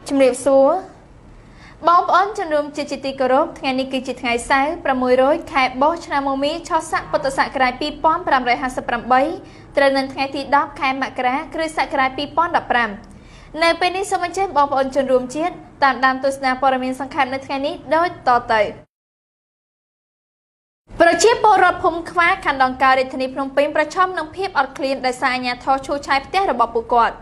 ជំរាបសួរបងប្អូនជនរួមជាទីគោរពថ្ងៃនេះគឺជាថ្ងៃសៅរ៍600ខែបោះឆ្នាំមមីឆស័កពុទ្ធសករាជ2558ត្រូវនៅថ្ងៃទី10ខែមករាគ្រិស្តសករាជ2015នៅពេលនេះសូមអញ្ជើញបងប្អូនជនរួមជាតិតាមដានទស្សនាព័ត៌មានសង្ខេបនៅថ្ងៃនេះដូចតទៅប្រជាពលរដ្ឋភូមិខ្វាខណ្ឌដង្កោរាជធានីភ្នំពេញប្រឈមនឹងភាពអត់ឃ្លានដោយសារអាជ្ញាធរឈូសឆាយផ្ទះរបស់ពួកគាត់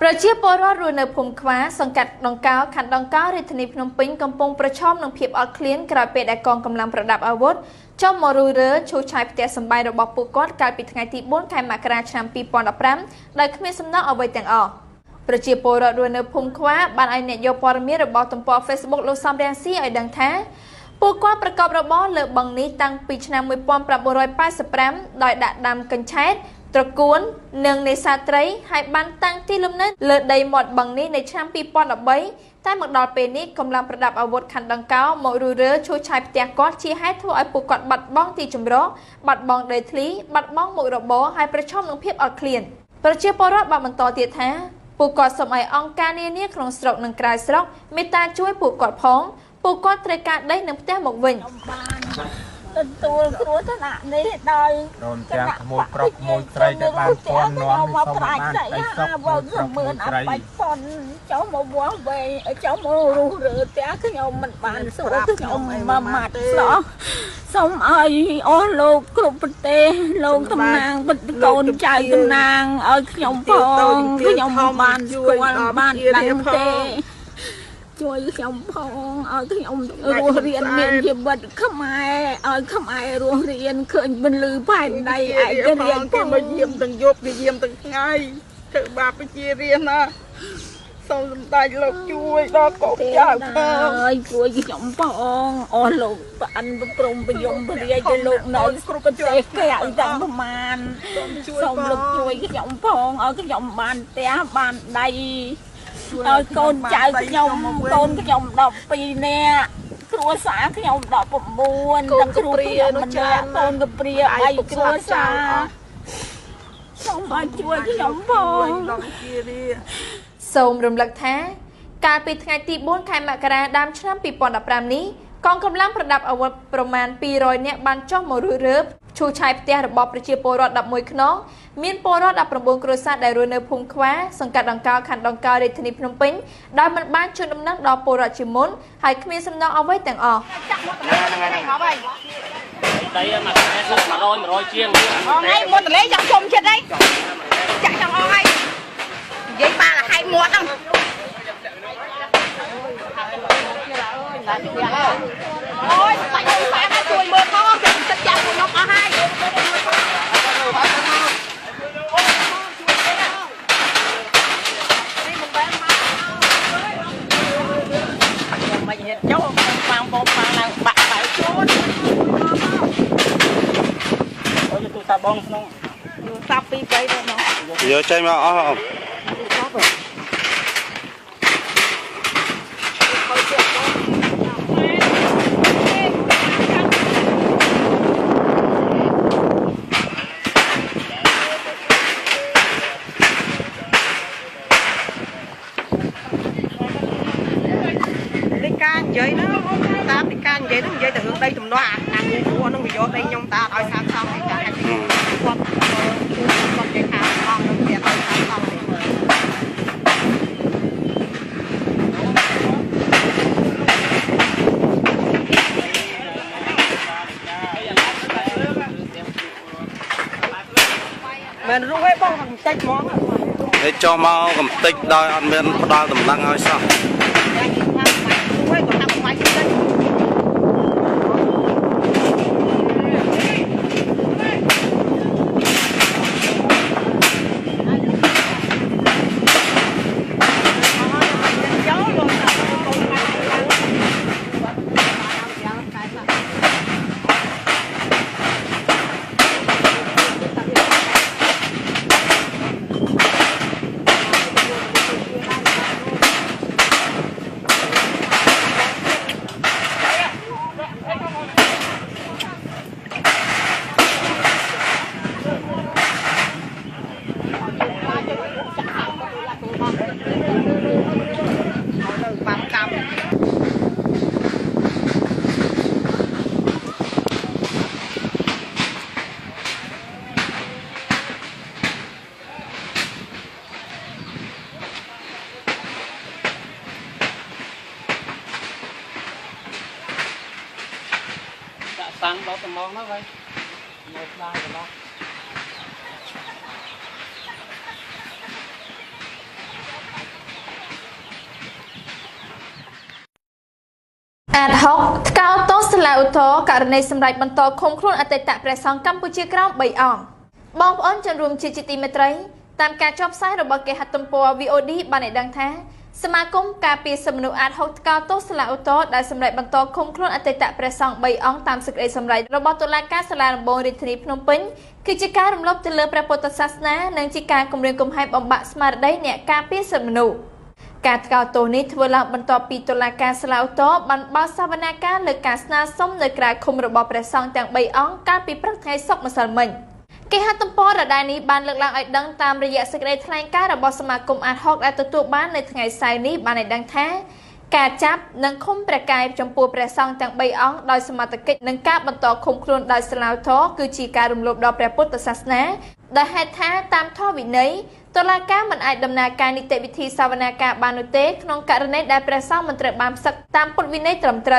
ប្រជាពលរដ្ឋរស់នៅភូមិខ្វាសង្កាត់ដង្កោខណ្ឌដង្កោរាជធានីភ្នំពេញកំពុងប្រឈមនឹងភាពអត់ឃ្លានក្រោយពេលដែលកងកម្លាំងប្រដាប់អាវុធចុះមករុយរើឈូសឆាយផ្ទះសម្បែងរបស់ពួកគាត់កាលពីថ្ងៃទី4ខែមករាឆ្នាំ2015ដោយគ្មានសំណងអ្វីទាំងអស់ប្រជាពលរដ្ឋរស់នៅភូមិខ្វាបានឲ្យអ្នកយកព័ត៌មានរបស់ទំព័រ Facebook លោកសំរាំងស៊ីឲ្យដឹងថាពួកគាត់ប្រកបរបរលើបឹងនេះតាំងពីឆ្នាំ1985ដោយដាក់ដាំកញ្ឆែតត្រកួននិងនេសាទត្រីហើយបានតាំងទីលំនៅលើដីមាត់បឹងនេះនៅឆ្នាំ2013តែមកដល់ពេលនេះកម្លាំងប្រដាប់អាវុធខណ្ឌដង្កោមករុយរើឈូសឆាយផ្ទះគាត់ជាហេតុធ្វើឲ្យពួកគាត់បាត់បង់ទីជម្រកបាត់បង់ដីធ្លីបាត់បង់មុខរបរហើយប្រឈមនឹងភាពអត់ឃ្លានប្រជាពលរដ្ឋបានបន្តទៀតថាពួកគាត់សូមឲ្យអង្គការនានាក្នុងស្រុកនិងក្រៅស្រុកមេត្តាជួយពួកគាត់ផងពួកគាត់ត្រូវការដីនិងផ្ទះមកវិញទទួលគ្រោះថ្នាក់នេះដោយរំចាំក្មួយប្រុសក្មួយស្រីដែលបានពន់នាំសូមបានអីសក់មើលអត់បាច់ផុនចូលមកវាស់វែងចូលមករុះរើផ្ទះខ្ញុំមិនបានសួរខ្ញុំមួយម៉ាត់សោះសូមឲ្យអស់លោកគ្រប់ប្រទេសលោកតំណាងបិទកូនចៅតំណាងឲ្យខ្ញុំផងខ្ញុំបានស្គាល់បានដឹងទេជួយខ្ញុំផងឲ្យខ្ញុំរស់រៀនមានជីវិតខ្មែរឲ្យខ្មែររស់រៀនឃើញមិនលឺផែនដីឯករាជ្យគេមកយាមទាំងយប់គេយាមទាំងថ្ងៃធ្វើបាបប្រជារាស្ត្រណាសូមសម្ដេចលោកជួយដល់កូនចៅផងឲ្យជួយខ្ញុំផងអស់លោកបានប្រំប្រយមព្រាយទៅលោកនៅគ្រប់ប្រទេសគេឲ្យទាំងប្រមាណសូមលោកជួយខ្ញុំផងឲ្យខ្ញុំបានផ្ទះបានដីឲ្យកូនចៅខ្ញុំកូនខ្ញុំ12នាក់គ្រួសារខ្ញុំ19ទាំងគ្រូព្រាម្នាក់កូនកព្រា3គ្រួសារសូមឲ្យជួយខ្ញុំផងសូមរំលឹកថាកាលពីថ្ងៃទី4ខែមករាដើមឆ្នាំ2015នេះកងកម្លាំងប្រដាប់អាវុធប្រមាណ200នាក់បានចុះមករុយរើឈូសឆាយផ្ទះរបស់ប្រជាពលរដ្ឋ11ខ្នងមានពលរដ្ឋ19គ្រួសារដែលរស់នៅភូមិខ្វាសង្កាត់ដង្កោខណ្ឌដង្កោរាជធានីភ្នំពេញដោយមិនបានជូនដំណឹងដល់ពលរដ្ឋជាមុនហើយគ្មានសំណងអ្វីទាំងអស់ដីមក100ជាងថ្ងៃមុនតលេចង់ជុំចិត្តអីចាក់ចង់អស់ហើយនិយាយបានឲ្យមាត់ហ្នឹងអូយបាច់បាក់ជួយមើលផងទឹកចាក់ខ្ញុំអស់ហើយមិនហេតុចូលបាំងបងបាំងឡើងបាក់បាយជូនអូយទូសាបងក្នុងទូសា2 3ទៅនោះយកចេញមកអស់និយាយណាតាមពីការនិយាយទៅនិយាយទៅរឿងដីទំនាស់អាគូព្រោះនឹងវាយកដីខ្ញុំតាឲ្យសាងសង់ឯចាគាត់និយាយថាអស់នឹងទៀតឲ្យសាងសង់មែនរុះឯងបងកំតិចហ្មងតែចុះមកកំតិចដោយអត់មានផ្ដាល់ដំណឹងឲ្យសោះ tăng đó tầm mong nó vậy một đai của nó ad hoc cao tốt là ô tô cả này xâm rạch bắn to không khuôn ở tại tạ bè song Campuchia Crown 3 ong bom ấn chân rùm chi ti mét rấy tam ca chóp sai rồi bật cái hạt tôm po VOD ban này đăng tháสมาคมการปีสมนุอาร์ตฮอกกาโตสลาอุโตได้สำเร็จบรรทคมคลุนอัตตะประสงค์ใบอ่องตามศึกได้สำเร็จระบบตุลาการสลาบงริทนีพนมเปญคือจิการรำลบเจริญพระพุทธศาสนาในจิการกลุ่มเรียนกลุ่มให้บำบัดสมาร์ทได้เนี่ยการปีสมนุการเก่าตัวนี้ทว่าเราบรรทปีตุลาการสลาอุโตบรรบาสวนาการหรือการสนาส้มในกลายคุมระบบประสงค์แต่งใบอ่องการปีประเทศศกมาสมันกิจตุปอระดับนี้บานเลือกลางไอ้ดังตามระยะสกัดทลายการระบบสมาคมอาร์ตฮอกและตัวบ้านในไงไซนี้บานในดังแท้การจับนังคมประกายจมปูประซองจังใบอ่องโดยสมาตกิจนังกาบรรทคมครุนโดยสลาวท้อคือจีการรวมรวมดอกพระพุทธศาสนาโดยให้ท้าตามท่อวินัยตุลาการมันไอดำนาการนิติวิธีสาวนาการบานุเตขนองการในได้ประซองมันตรบามสักตามปฎวินัยตรมตร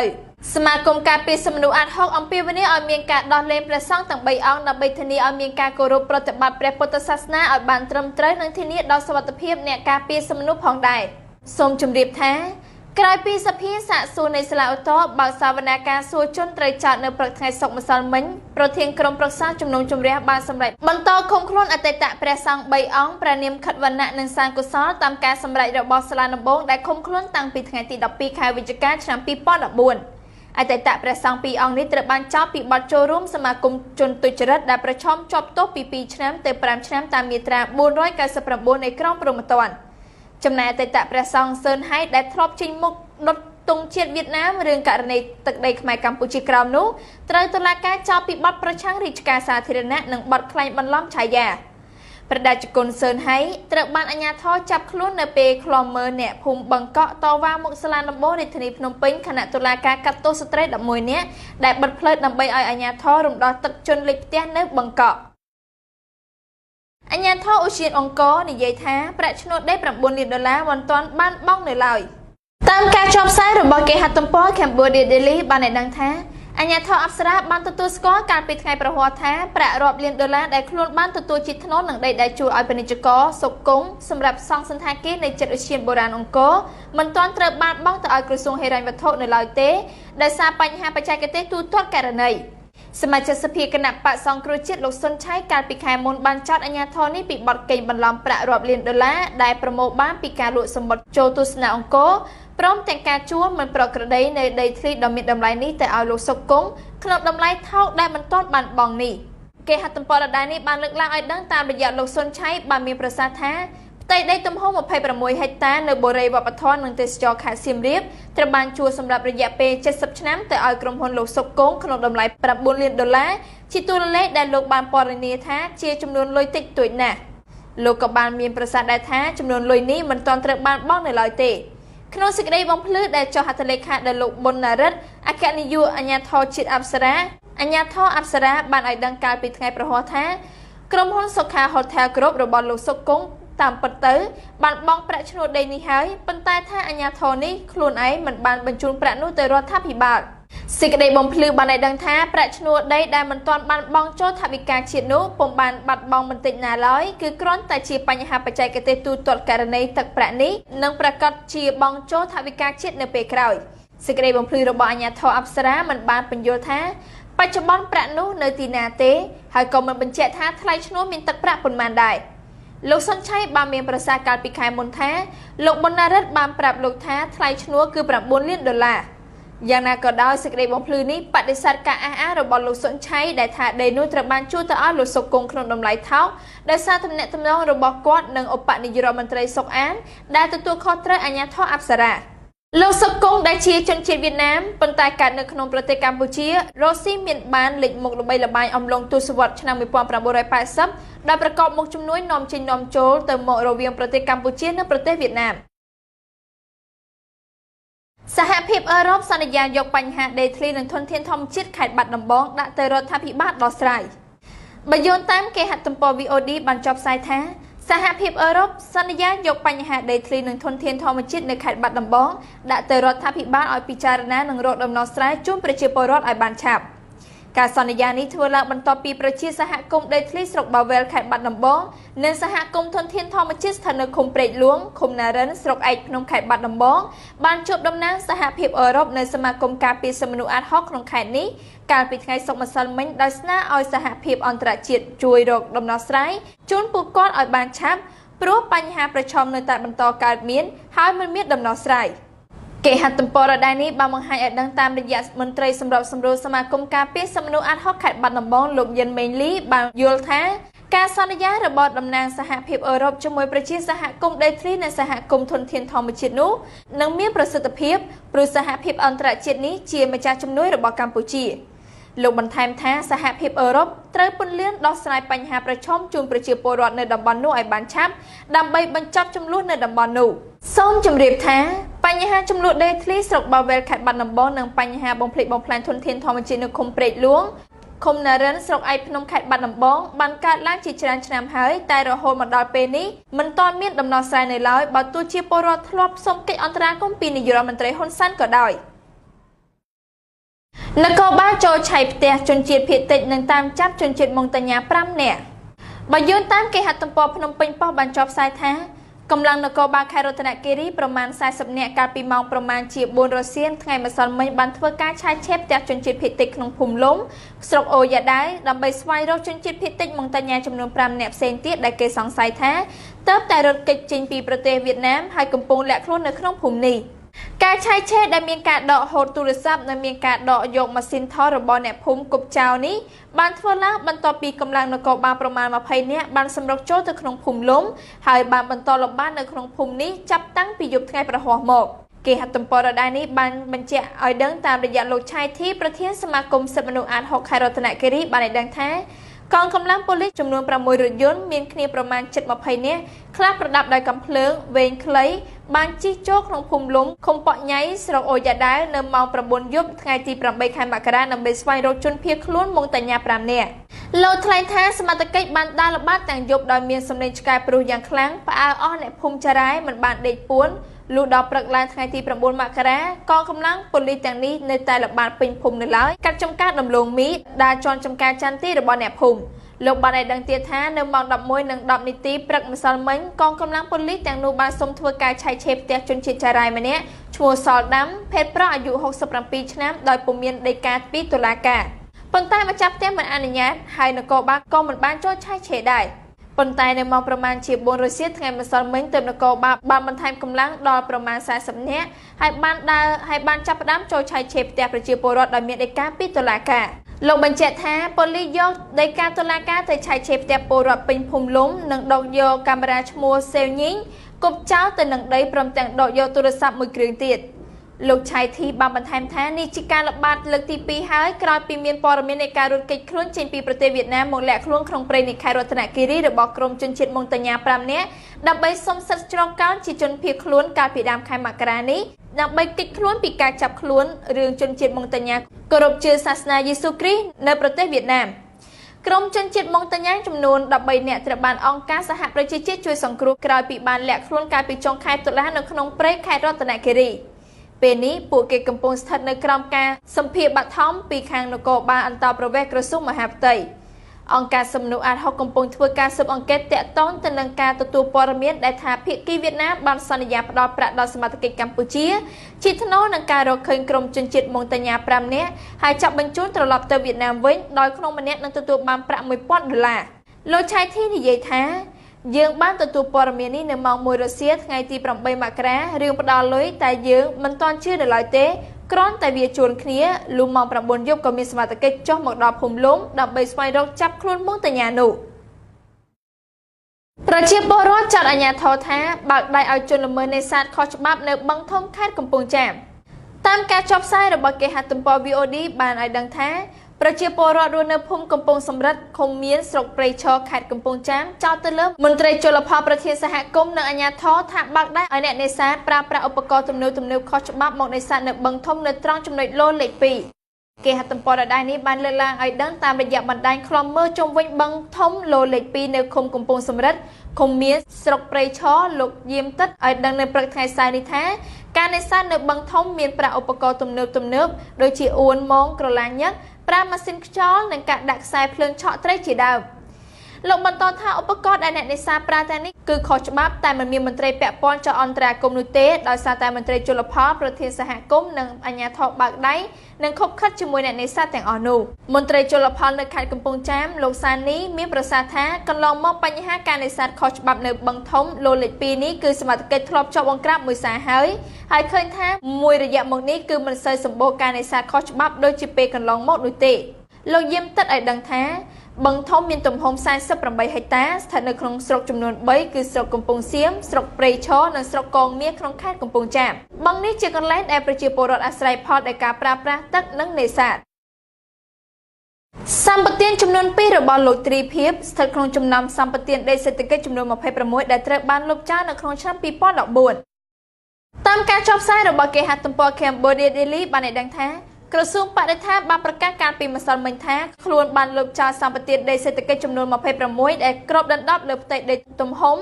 สมาคมการปีสมนุอาร์ตฮอกอัมพีวันนี้เอาเมียงการดอนเลนประซองต่างใบอ่องนำใบทนีเอาเมียงการโกรุปฏิบัติพระพุทธศาสนาเอาบานตรมตรนังที่นี้ดอกสวัสดิภาพเนี่ยการปีสมนุพองได้ทรงจุมเรียบแท้กลายปีสพีสะสูในสลาอุโตบางสาวนาการสูจนไตรจัดในประเทศศกมสัลมินประเทศกรมประชาจุมนุมจุมเรียบานสำเร็จบรรทคมครุนอัตตะประสังใบอ่องประเนียมขัดวันณะนังสางกุศลตามการสำเร็จระบอบสลานบงได้คมครุนตั้งปีไงตีดับปีคายวิจการฉลามปีป้อนดับบุญอัตตะประสังปีอ่องนี้ตระบานเจ้าปีบัดโจรุ่มสมาคมจนตุจริตได้ประชอมจบโตปีฉน้ำเตปรามฉน้ำตามมีตราบุญร้อยการสปรบุญในกล้องโปรโมตวันจำนายอัตตะประสังเซินให้ได้ทรอบชิงมุกดดตรงเชียดเวียดนามเรื่องการในตึกใดขมายกัมพูชีกราวนู้ตราตุลาการเจ้าปีบัดประชังริจการสาธารณะหนึ่งบัดคลายบรรล้อมชายาประดาจุกลเซินให้ตระบานอัญญาทอจับคลุ้นในเปคลอมเมอร์เนี่ยภูมิบังเกาะต่อว่ามุสลานโบในธนิพนมเปญขณะตุลาการกัตโตสเตรดดับมวยเนี่ยได้บัดเพลิดนำใบอัญญาทอรุมดอตึกจนเล็กเตี้ยนในบังเกาะอัญญาทออุเชียนองโกในยัยท้าประชนดได้ปรับบุญเหรียญดอลลาร์วันตอนบ้านบ้องในลอยตามการชอบไซหรือบอเกฮัตตมปอแคมเบอร์เดลี่บ้านในดังท้าอัญญาทออัปสราบ้านตัวสกอการปิดไงประหัวแท้ประรอบเรียนดอลลาร์ได้คลุนบ้านตัวจิตถนนหนังได้จูอัยเป็นจิกอสกงสำหรับซองสันทาเกในจัดอุเชียนโบราณองโกมันตอนเติบบ้านบ้องตัวอัยกระทรวงเฮรันวัฒน์ในลอยเต้ได้ซาปัญหาประชากรเต้ตูทอดการในสมาชิกสภาคณะปะซองครูจิตลกสนใช้การปิดไงมนบันจัดอัญญาทอนี้ปิดบอดเก่งบรรลอมประรอบเรียนดอลลาร์ได้ประโมบ้านปิการลุสมบัติโจตุสนาองโกพร้อมแต่งการชั่วมันปลอกกระไดในใดที่ดำมิดดำไรนี้แต่เอาลูกสกงขนมดำไรเท่าได้มันต้นบันบองนี่เกหัตตมปอระดานี้บานเลือกล่างไอ้ดังตามระยะลูกสนใช้บานมีประสาทแท้แต่ได้ตุ้มห้องมาภัยประมวยให้ตาในบริเวณปะทอนหนึ่งเตสจอขาซิมเรียบตระบานชัวสำหรับระยะเป70 น้ำแต่เอากรมพลลูกสกงขนมดำไรปรับบุญเรียนดอลลาร์ชิตัวเล็กได้ลูกบานปอรณีแท้เชียจำนวนลอยติดตุยหน้าลูกกับบานมีประสาทได้แท้จำนวนลอยนี้มันตอนตระบานบ้องในลอยเตขนมสกัดบอมพลื้ได้จอหัตถเลขาได้ลูกบนนารัตอาคานิยูอัญญาทอจิตอับสระอัญญาทออับสระบานไอดังการปิดไงประหัวแท้กรมพลสขาโฮเทลกรุ๊ประบอลลูกสกงตามปัตเตอร์บานบองประชนดได้นิหายปันใต้ท่าอัญญาทอนี้คลุนไอเหมือนบานบรรจุประนุเตรอทับพิบาลสิกได้บอมพลื้บานไอดังท้าประชนดได้มันตอนบานบองโจทวิกาเชียนุปมบานบัดบองมันติดนาร้อยคือกร้อนแต่เชียปัญหาปัจจัยกเตตูตรวจการในตักประนี้นังประกาศเชียบองโจทวิกาเชียในเปกรอยสิกได้บอมพลื้ระบอัญญาทออับสระมันบานเป็นโยธาปัจจุบันประนุเนตินาเตหายกองมันเป็นเจท่าทลายชนุมินตักประปนมันได้ลูกสนใช้บามเมียนประสาการปีขายมนแท้ลูกบนนารัตบามปรับลูกแท้ทลายชนัวคือปรับบุญเลี้ยนดอลลาร์อย่างนาก็ได้สิกเดบอมพลือนี้ปฏิสัตการอาระบอลลูกสนใช้ได้ถ่าได้นุตระบานชูตาอ้อลูกสกงขนมดำไหลเท้าได้ซาตำแหน่งตำแหน่งระบกอดหนึ่งอุปนิยรมันตรายสกอันได้ตัวคอเตอร์อัญญาท่ออับสระลูกสกงได้เชียร์จนเชียร์เวียดนามปนตายการในขนมประเทศกัมพูชีโรซี่เมียนบานหลิกหมกระบายอมลงตัวสวัสดิ์ชนะมีความประบรายปลายซับได้ประกอบหมกจุ่มนุ้ยนอมชินนอมโจเติมหมกระเวียงประเทศกัมพูชีในประเทศเวียดนามสหภาพยุโรปสัญญายกปัญหาเดทลีหนึ่งทนเทียนทอมชิดไข่บัดน้ำบ้องได้เตอร์ทัพพิบาลดอสไรบโยนตามเกหัตตุมปอวีโอดีบันจอบไซแท้สหภาพยุโรปสัญญายกปัญหาเดทลีหนึ่งทนเทียนทอมชิดในไข่บัดน้ำบ้องได้เตอร์ทัพพิบาลออยพิจารณาหนึ่งรถดำนอสไรจุ่มประชิปรถไอบานฉับ ការសន្យានេះធ្វើឡើងបន្ទាប់ពីប្រជាសហគមន៍ដីធ្លីស្រុកបាវែលខេត្តបាត់ដំបងនិងសហគមន៍ធនធានធម្មជាតិស្ថិតនៅឃុំព្រែកលួងឃុំណារិនស្រុកឯកភ្នំខេត្តបាត់ដំបងបានជួបតំណាងសហភាពអឺរ៉ុបនៅសមាគមការពារសិទ្ធិមនុស្សអាត60ក្នុងខេត្តនេះកាលពីថ្ងៃសុក្រម្សិលមិញដោយស្នើឲ្យសហភាពអន្តរជាតិជួយរកដំណោះស្រាយជូនពួកគាត់ឲ្យបានឆាប់ព្រោះបញ្ហាប្រឈមនៅតែបន្តកើតមានហើយមិនមានដំណោះស្រាយគេហទំព័ររ៉ានេះបានបង្ហាញឲ្យដឹងតាមរយៈមន្ត្រីសម្របសម្រួលសមាគមការពារសិទ្ធិមនុស្សអាត60ខេត្តបាត់ដំបងលោកយិនមេងលីបានយល់ថាការសន្យារបស់តំណាងសហភាពអឺរ៉ុបជាមួយប្រជាសហគមន៍ដីធ្លីនិងសហគមន៍ធនធានធម្មជាតិនោះនឹងមានប្រសិទ្ធភាពព្រោះសហភាពអន្តរជាតិនេះជាម្ចាស់ជំនួយរបស់កម្ពុជាលោកបន្ថែមថាសហភាពអឺរ៉ុបត្រូវពន្យាដោះស្រាយបញ្ហាប្រឈមជូនប្រជាពលរដ្ឋនៅតំបន់នោះឲ្យបានឆាប់ដើម្បីបញ្ចប់ជម្លោះនៅតំបន់នោះសូមជម្រាបថាបញ្ហាជម្លោះដីធ្លីស្រុកបាវែលខេត្តបាត់ដំបងនិងបញ្ហាបំផ្លិចបំផ្លាញធនធានធម្មជាតិនៅឃុំព្រែកលួងឃុំណារិនស្រុកឯកភ្នំខេត្តបាត់ដំបងបានកើតឡើងជាច្រើនឆ្នាំហើយតែរហូតមកដល់ពេលនេះមិនទាន់មានដំណោះស្រាយនៅឡើយបើទោះជាពលរដ្ឋធ្លាប់សុំកិច្ចអន្តរាគមន៍ពីនាយករដ្ឋមន្ត្រីហ៊ុនសែនក៏ដោយនគរបាលចូលឆៃផ្ទះជនជាតិភៀតតិចនិងតាមចាប់ជនជាតិម៉ុងតាញ៉ា5នាក់បើយោងតាមគេហទំព័រភ្នំពេញប៉ុស្តិ៍បានចុះផ្សាយថាកម្លាំងនគរបាលខេត្តរតនគិរីប្រមាណ40នាក់កាលពីម៉ោងប្រមាណជា4រសៀលថ្ងៃម្សិលមិញបានធ្វើការឆាយឆេបផ្ទះជនជាតិភៀតតិចក្នុងភូមិលំស្រុកអូយ៉ាដៃដើម្បីស្វែងរកជនជាតិភៀតតិចម៉ុងតាញ៉ាចំនួន5នាក់ផ្សេងទៀតដែលគេសង្ស័យថាទើបតែរត់គេចចេញពីប្រទេសវៀតណាមហើយកំពុងលាក់ខ្លួននៅក្នុងភូមិនេះការឆាយឆេដែលមានការដកហូតទូរស័ព្ទនិងមានការដកយកម៉ាស៊ីនថតរបស់អ្នកភូមិគប់ចោលនេះបានធ្វើឡើងបន្ទាប់ពីកម្លាំងនគរបាលប្រមាណ20នាក់បានសម្រុកចូលទៅក្នុងភូមិលំហើយបានបន្តលំបាកនៅក្នុងភូមិនេះចាប់តាំងពីយប់ថ្ងៃប្រហោះមកគេហទំព័ររ៉ានេះបានបញ្ជាក់ឲ្យដឹងតាមរយៈលោកឆៃធីប្រធានសមាគមសិទ្ធិមនុស្សអាត60ខេត្តរតនគិរីបានឲ្យដឹងថាកងកម្លាំងប៉ូលីសចំនួន6រថយន្តមានគ្នាប្រមាណជិត20នាក់ខ្លះប្រដាប់ដោយកាំភ្លើងវែងខ្លីបានជិះចូលក្នុងភូមិលំឃុំប៉ក់ញ៉ៃស្រុកអូយ៉ាដាវនៅម៉ោង9យប់ថ្ងៃទី8ខែមករាដើម្បីស្វែងរកជនភៀសខ្លួនម៉ុងតាញ៉ា5នាក់លោកថ្លែងថាសមត្ថកិច្ចបានដើរល្បាតទាំងយប់ដោយមានសម្លេងឆ្កែព្រុសយ៉ាងខ្លាំងផ្អើលអស់អ្នកភូមិចារ៉ាយមិនបានដេកពួនលុះដល់ព្រឹកឡើងថ្ងៃទី9មករាកងកម្លាំងប៉ូលីសទាំងនេះនៅតែល្បាតពេញភូមិនៅឡើយកាត់ចំការដំឡូងមីដើរជន់ចំការចន្ទទីរបស់អ្នកភូមិលោកបានឲ្យដឹងទៀតថានៅម៉ោង11:10នាទីព្រឹកម្សិលមិញកងកម្លាំងប៉ូលីសទាំងនោះបានសុំធ្វើការឆៃឆេបផ្ទះជនជាតិចារ៉ាយម្នាក់ឈ្មោះសលដាំភេទប្រុសអាយុ67ឆ្នាំដោយពុំមានដីកាពីតុលាការប៉ុន្តែម្ចាស់ផ្ទះមិនអនុញ្ញាតហើយនគរបាលក៏មិនបានចូលឆៃឆេដែរប៉ុន្តែនៅម៉ោងប្រមាណជា4រសៀលថ្ងៃម្សិលមិញទើបនគរបាលបានបន្ថែមកម្លាំងដល់ប្រមាណ40នាក់ហើយបានចាប់ផ្ដើមចូលឆៃឆេបផ្ទះប្រជាពលរដ្ឋដោយមានដីកាពីតុលាការលោកបញ្ជាក់ថាប៉ូលីសយកដីកាតុលាការទៅឆៃឆេបផ្ទះពលរដ្ឋពេញភូមិលំនិងដកយកកាមេរ៉ាឈ្មោះសេវញីងគប់ចោលទៅនឹងដីព្រមទាំងដកយកទូរស័ព្ទមួយគ្រឿងទៀតលោកឆៃធីបានបន្ថែមថានេះជាការល្បាតលើកទី2ហើយក្រោយពីមានព័ត៌មាននៃការរត់គេចខ្លួនចេញពីប្រទេសវៀតណាមមកលាក់ខ្លួនក្នុងព្រៃនៃខេត្តរតនគិរីរបស់ក្រុមជនជាតិម៉ុងតាញ៉ា5នាក់ដើម្បីសុំសិទ្ធិច្រកកោនជាជនភៀសខ្លួនកាលពីដើមខែមករានេះដើម្បីគេចខ្លួនពីការចាប់ខ្លួនរឿងជនជាតិម៉ុងតាញ៉ាគោរពជឿសាសនាយេស៊ូគ្រីស្ទនៅប្រទេសវៀតណាមក្រុមជនជាតិម៉ុងតាញ៉ាចំនួន13នាក់ត្រូវបានអង្គការសហប្រជាជាតិជួយសង្គ្រោះក្រោយពីបានលាក់ខ្លួនកាលពីចុងខែតុលានៅក្នុងព្រៃខេត្តរតនគិរីពេលនេះពួកគេកំពុងស្ថិតនៅក្រោមការសម្ភាសបឋមពីខាងនគរបាលអន្តរប្រវេសន៍ក្រសួងមហាផ្ទៃអង្គការសិទ្ធិមនុស្សអាត60កំពុងធ្វើការស៊ើបអង្កេតតាក់ទងទៅនឹងការទទួលព័ត៌មានដែលថាភាគីវៀតណាមបានសន្យាផ្ដល់ប្រាក់ដល់សមាជិកកម្ពុជាជាថ្នូរនឹងការរកឃើញក្រុមជនជាតិម៉ុងតាញ៉ា5នាក់ហើយចាប់បញ្ជូនត្រឡប់ទៅវៀតណាមវិញដោយក្នុងម្នាក់នឹងទទួលបានប្រាក់$1000លោកឆៃធីនិយាយថាយើងបានទទួលព័ត៌មាននេះនៅម៉ោង1រសៀលថ្ងៃទី8មករារឿងផ្ដល់លុយតែយើងមិនទាន់ជឿនៅឡើយទេគ្រាន់តែវាជួនគ្នាលុះម៉ោង9យប់ក៏មានសមាជិកចុះមកដល់ភូមិលំដើម្បីស្វែងរកចាប់ខ្លួនម៉ុងតាញ៉ានោះប្រជាពលរដ្ឋចាត់អាជ្ញាធរថាបើកដៃឲ្យជនល្មើសនេសាទខុសច្បាប់នៅបឹងធំខេត្តកំពង់ចាមតាមការចុះផ្សាយរបស់គេហទំព័រ VOD បានឲ្យដឹងថាប្រជាពលរដ្ឋរស់នៅភូមិកំពង់សំរិទ្ធឃុំមានស្រុកព្រៃឈរខេត្តកំពង់ចាមចោទទៅលើមន្ត្រីជលផលប្រធានសហគមន៍និងអាជ្ញាធរថាបើកដៃឲ្យអ្នកនេសាទប្រើប្រាស់ឧបករណ៍ទំនើបខុសច្បាប់មកនេសាទនៅបឹងធំនៅត្រង់ចំណុចឡូលេខ2គេហទំព័ររ៉ានេះបានលើកឡើងឲ្យដឹងតាមរយៈបណ្ដាញឃ្លាំមើលជុំវិញបឹងធំឡូលេខ2នៅឃុំកំពង់សំរិទ្ធឃុំមានស្រុកព្រៃឈរលោកយាមទឹកឲ្យដឹងនៅព្រឹកថ្ងៃសៅរ៍នេះថាការនេសាទនៅបឹងធំមានប្រាក់ឧបករណ៍ទំនើបដូចជាអួនម៉ងក្រឡាញឹក ប្រើម៉ាស៊ីនខ្យល់និងការដាក់ខ្សែភ្លើងឆក់ត្រីជាដើមលោកបន្តថាឧបករណ៍ដែលអ្នកនេសាទប្រើទាំងនេះគឺខុសច្បាប់តែមិនមានមន្ត្រីពាក់ព័ន្ធចុះអន្តរាគមន៍នោះទេដោយសារតែមន្ត្រីជលផលប្រធានសហគមន៍និងអាជ្ញាធរបើកដៃនិងខົບខិតជាមួយអ្នកនេសាទទាំងអស់នោះមន្ត្រីជលផលនៅខេត្តកំពង់ចាមលោកសានីមានប្រសាសន៍ថាកន្លងមកបញ្ហាការនេសាទខុសច្បាប់នៅបឹងធំលោលេខ2នេះគឺសមត្ថកិច្ចធ្លាប់ជាប់បង្ក្រាបមួយសារហើយឃើញថាមួយរយៈមកនេះគឺមិនសូវសម្បូរការនេសាទខុសច្បាប់ដូចជាពេលកន្លងមកនោះទេលោកយាមទឹកឲ្យដឹងថាបឹងធំមានទំហំ48ហិកតាស្ថិតនៅក្នុងស្រុកចំនួន3គឺស្រុកកំពង់សៀមស្រុកព្រៃឈរនិងស្រុកកងមាសក្នុងខេត្តកំពង់ចាមបឹងនេះជាកន្លែងដែលប្រជាពលរដ្ឋអាស្រ័យផលដោយការប្រើប្រាស់ទឹកនិងនេសាទសម្បទានចំនួន2របស់លោកទ្រីភិបស្ថិតក្នុងចំណោមសម្បទានដីសេដ្ឋកិច្ចចំនួន26ដែលត្រូវបានលុបចោលនៅក្នុងឆ្នាំ2014តាមការចុះផ្សាយរបស់គេហទំព័រ Cambodia Daily បានឲ្យដឹងថាក្រសួងបរិស្ថានបានប្រកាសកាលពីម្សិលមិញថាខ្លួនបានលុបចោលសម្បទានដីសេដ្ឋកិច្ចចំនួន26ដែលគ្របដណ្ដប់លើផ្ទៃដីទំហំ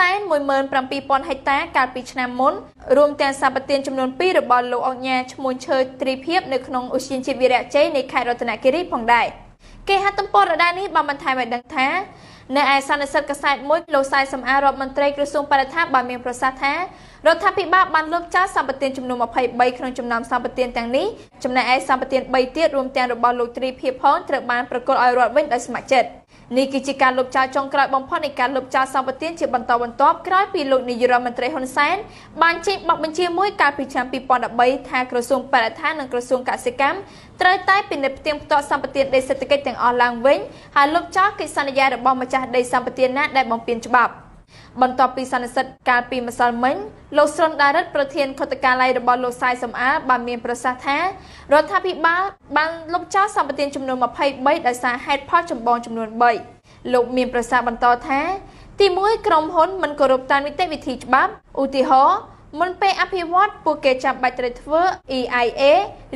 117,000 ហិកតាកាលពីឆ្នាំមុនរួមទាំងសម្បទានចំនួន2របស់លោកអុកញ៉ាឈ្មោះឈើទ្រីភិបនៅក្នុងឧទ្យានជាតិវីរៈជ័យនៃខេត្តរតនគិរីផងដែរគេហទំព័រដដែលនេះបានបន្ថែមឲ្យដឹងថានៅឯសន្និសីទកាសែតមួយលោកសៃសំអារដ្ឋមន្ត្រីក្រសួងបរិស្ថានបានមានប្រសាសន៍ថារដ្ឋាភិបាលបានលុបចោលសម្បទានចំនួន23ក្នុងចំណោមសម្បទានទាំងនេះចំណែកឯសម្បទាន3ទៀតរួមទាំងរបស់លោកទ្រីភិបផងត្រូវបានប្រគល់ឲ្យរដ្ឋវិញដោយស្ម័គ្រចិត្តនេះគឺជាការលុបចោលចុងក្រោយបំផុតនៃការលុបចោលសម្បទានជាបន្តបន្ទាប់ក្រោយពីលោកនាយរដ្ឋមន្ត្រីហ៊ុនសែនបានចេញបទបញ្ជាមួយកាលពីឆ្នាំ2013ថាក្រសួងបរិស្ថាននិងក្រសួងកសិកម្មត្រូវតែពិនិត្យផ្ទៀងផ្ទាត់សម្បទានដីសេដ្ឋកិច្ចទាំងអស់ឡើងវិញហើយលុបចោលកិច្ចសន្យារបស់ម្ចាស់ដីសម្បទានណាដែលបំពានច្បាប់បន្ទាប់ពីសន្និសីទកាលពីម្សិលមិញលោកស្រុនដារិតប្រធានខុទ្ទកាល័យរបស់លោកសាយសំអាបានមានប្រសាសន៍ថារដ្ឋាភិបាលបានលុបចោលសម្បទានចំនួន23ដោយសារហេតុផលចម្បងចំនួន3លោកមានប្រសាសន៍បន្តថាទី1ក្រុមហ៊ុនមិនគោរពតាមនីតិវិធីច្បាប់ឧទាហរណ៍មុនពេលអភិវឌ្ឍពួកគេចាំបាច់ត្រូវធ្វើ EIA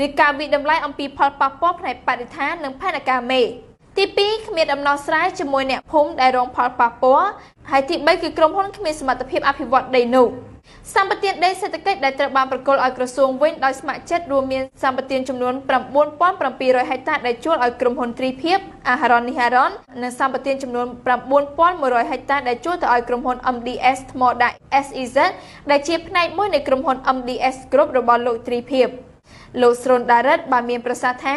ឬការវិតម្លៃអំពីផលប៉ះពាល់ផ្នែកបរិស្ថាននិងផែនការមេទី2គ្មានដំណោះស្រាយជាមួយអ្នកភូមិដែលរងផលប៉ះពាល់ហើយទី3គឺក្រុមហ៊ុនគ្មានសមត្ថភាពអភិវឌ្ឍដីនោះសម្បទានដីសេដ្ឋកិច្ចដែលត្រូវបានប្រគល់ឲ្យក្រសួងវិញដោយស្ម័គ្រចិត្តរួមមានសម្បទានចំនួន 9,700 ហិកតាដែលជួលឲ្យក្រុមហ៊ុនទ្រីភិបអាហារ៉ុននីហារ៉ុននិងសម្បទានចំនួន 9,100 ហិកតាដែលជួលទៅឲ្យក្រុមហ៊ុន MDS ថ្មដាក់ SEZ ដែលជាផ្នែកមួយនៃក្រុមហ៊ុន MDS Group របស់លោកទ្រីភិបលោកស្រុនដារិតបានមានប្រសាសន៍ថា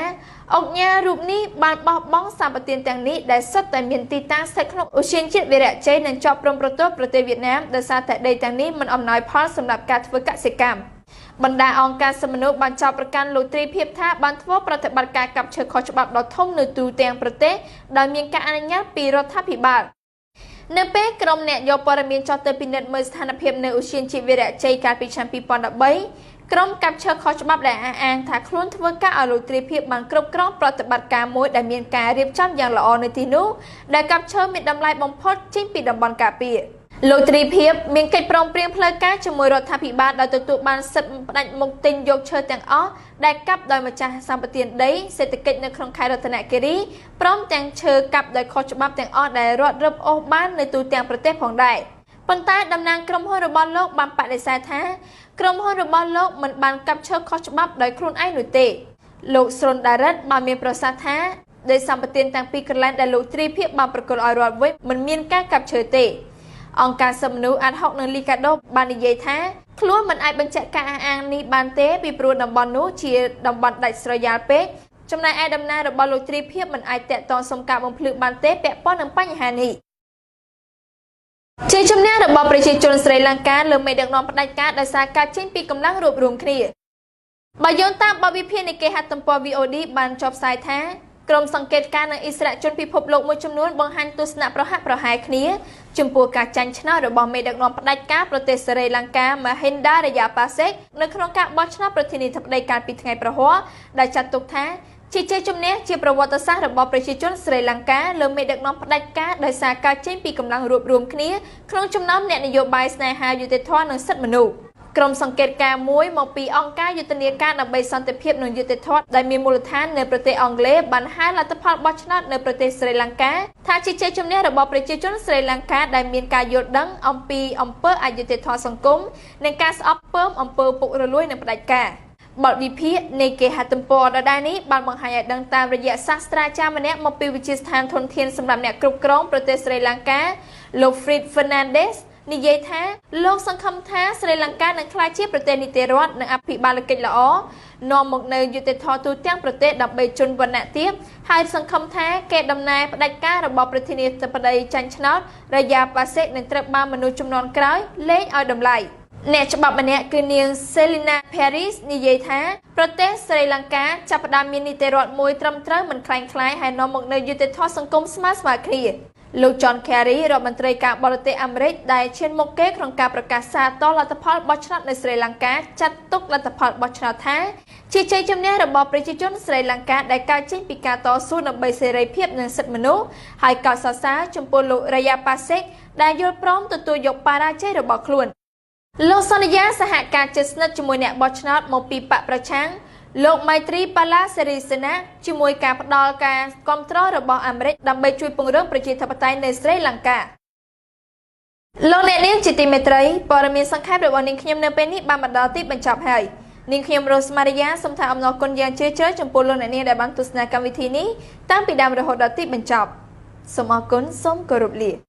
អុកញ៉ារូបនេះបានបោះបង់សម្បទានទាំងនេះដែលសុទ្ធតែមានទីតាំងស្ថិតក្នុងឧទ្យានជាតិវីរៈជ័យនិងជាប់ព្រំប្រទល់ប្រទេសវៀតណាមដោយសារតែដីទាំងនេះមិនអំណោយផលសម្រាប់ការធ្វើកសិកម្មបណ្ដាអង្គការសិទ្ធិមនុស្សបានចោទប្រកាន់លោកទ្រីភិបថាបានធ្វើប្រតិបត្តិការកាប់ឈើខុសច្បាប់ដ៏ធំនៅទូទាំងប្រទេសដោយមានការអនុញ្ញាតពីរដ្ឋាភិបាលនៅពេលក្រុមអ្នកយកព័ត៌មានចោះទៅពិនិត្យមើលស្ថានភាពនៅឧទ្យានជាតិវីរៈជ័យកាលពីឆ្នាំ2013ក្រុមកាប់ឈើខុសច្បាប់ដែលអះអាងថាខ្លួនធ្វើការឲ្យលោកទ្រីភិបបានគ្រប់គ្រងប្រតិបត្តិការមួយដែលមានការរៀបចំយ៉ាងល្អនៅទីនោះដែលកាប់ឈើមានតម្លៃបំផុតចេញពីតំបន់ការពារលោកទ្រីភិបមានកិច្ចព្រមព្រៀងផ្លូវការជាមួយរដ្ឋាភិបាលដោយទទួលបានសិទ្ធិផ្ដាច់មុខទិញយកឈើទាំងអស់ដែលកាប់ដោយម្ចាស់សម្បទានដីសេដ្ឋកិច្ចនៅក្នុងខេត្តរតនគិរីព្រមទាំងឈើកាប់ដោយខុសច្បាប់ទាំងអស់ដែលរដ្ឋរឹបអូសបាននៅទូទាំងប្រទេសផងដែរប៉ុន្តែតំណាងក្រុមហ៊ុនរបស់លោកបានបដិសេធថាក្រុមហ៊ុនរបស់លោកមិនបានកាប់ឈើខុសច្បាប់ដោយខ្លួនឯងនោះទេលោកស្រុនដារិតបានមានប្រសាសន៍ថាដោយសម្បទានទាំងពីរកន្លែងដែលលោកទ្រីភិបបានប្រគល់ឲ្យរដ្ឋវិញមិនមានការកាប់ឈើទេអង្គការសិទ្ធិមនុស្សអាត់ហុកនិងលីកាដូបាននិយាយថាខ្លួនមិនអាចបញ្ជាក់ការអះអាងនេះបានទេពីព្រោះតំបន់នោះជាតំបន់ដាច់ស្រយាលពេកចំណែកឯដំណើររបស់លោកទ្រីភិបមិនអាចតាក់ទងសុំការបំភ្លឺបានទេពាក់ព័ន្ធនឹងបញ្ហានេះជាជំនះរបស់ប្រជាជនស្រីលង្កាលើមេដឹកនាំផ្ដាច់ការដោយសារការចេញពីកម្លាំងរួបរวมគ្នាបើយោងតាមបទវិភាគនៃគេហទំព័រ VOD បានចុះផ្សាយថាក្រុមសង្កេតការណ៍និងអិសរាជជនពិភពលោកមួយចំនួនបង្ហាញទស្សនៈប្រហាក់ប្រហែលគ្នាចំពោះការចាញ់ឆ្នោតរបស់មេដឹកនាំផ្ដាច់ការប្រទេសស្រីលង្កា Mahinda Rajapaksa នៅក្នុងការបោះឆ្នោតប្រធានាធិបតីកាលពីថ្ងៃប្រហ័សដែលចាត់ទុកថាជាជ័យជំនះជាប្រវត្តិសាស្ត្ររបស់ប្រជាជនស្រីលង្កាលើមេដឹកនាំផ្ដាច់ការដោយសារការចេញពីកម្លាំងរួបរวมគ្នាក្នុងចំណោមអ្នកនយោបាយស្នេហាយុត្តិធម៌និងសិទ្ធិមនុស្សក្រុមសង្កេតការណ៍មួយមកពីអង្គការយុទ្ធនាការដើម្បីសន្តិភាពនិងយុត្តិធម៌ដែលមានមូលដ្ឋាននៅប្រទេសអង់គ្លេសបានហៅលទ្ធផលបោះឆ្នោតនៅប្រទេសស្រីលង្កាថាជាជ័យជំនះរបស់ប្រជាជនស្រីលង្កាដែលមានការយល់ដឹងអំពីអំពើអយុត្តិធម៌សង្គមនិងការស្អប់ពើមអំពើពុករលួយនិងផ្ដាច់ការ បទវិភាគនៃគេហទំព័រដដែលនេះបានបង្ហាញឲ្យដឹងតាមរយៈសាស្ត្រាចារ្យម្នាក់មកពីវិទ្យាស្ថានធនធានសម្រាប់អ្នកគ្រប់គ្រងប្រទេសស្រីលង្កាលោក Fred Fernandez និយាយថាលោកសង្ឃឹមថាស្រីលង្កានឹងក្លាយជាប្រទេសនីតិរដ្ឋនិងអភិបាលកិច្ចល្អនាំមកនៅយុត្តិធម៌ទូទាំងប្រទេសដើម្បីជនវណ្ណៈទាបហើយសង្ឃឹមថាគេដំណើរផ្ដាច់ការរបស់ប្រធានាធិបតីចាញ់ឆ្នោតរយ៉ាប៉ាសេកនឹងត្រូវបានមនុស្សជំនាន់ក្រោយលេងឲ្យតម្លៃអ្នកច្បាប់ម្នាក់គឺនាង Selina Paris និយាយថាប្រទេសស្រីលង្កាចាប់ផ្ដើមមាននីតិរដ្ឋមួយត្រឹមត្រូវមិនคล้ายៗហើយនាំមកនៅយុត្តិធម៌សង្គមស្មើៗគ្នាលោក John Kerry រដ្ឋមន្ត្រីការបរទេសអាមេរិកដែលឈានមុខគេក្នុងការប្រកាសសារតលទ្ធផលបោះឆ្នោតនៅស្រីលង្កាចាត់ទុកលទ្ធផលបោះឆ្នោតថាជាជ័យជំនះរបស់ប្រជាជនស្រីលង្កាដែលកើតចេញពីការតស៊ូដើម្បីសេរីភាពនិងសិទ្ធិមនុស្សហើយកោតសរសើរចំពោះលោក Raya Pasek ដែលយល់ព្រមទទួលយកបរាជ័យរបស់ខ្លួនលោកសន្យាសហការជិតស្និទ្ធជាមួយអ្នកបោះឆ្នោតមកពីបកប្រឆាំងលោក Maitri Pala Sirisena ជាមួយការផ្ដល់ការគាំទ្ររបស់អាមេរិកដើម្បីជួយពង្រឹងប្រជាធិបតេយ្យនៅស្រីលង្កាលោកអ្នកនាងជាទីមេត្រីព័ត៌មានសង្ខេបរបស់នាងខ្ញុំនៅពេលនេះបានមកដល់ទីបញ្ចប់ហើយនាងខ្ញុំ Rosmaria សូមថ្លែងអំណរគុណយ៉ាងជ្រាលជ្រៅចំពោះលោកអ្នកនាងដែលបានទស្សនាកម្មវិធីនេះតាំងពីដើមរហូតដល់ទីបញ្ចប់សូមអរគុណសូមគោរពលា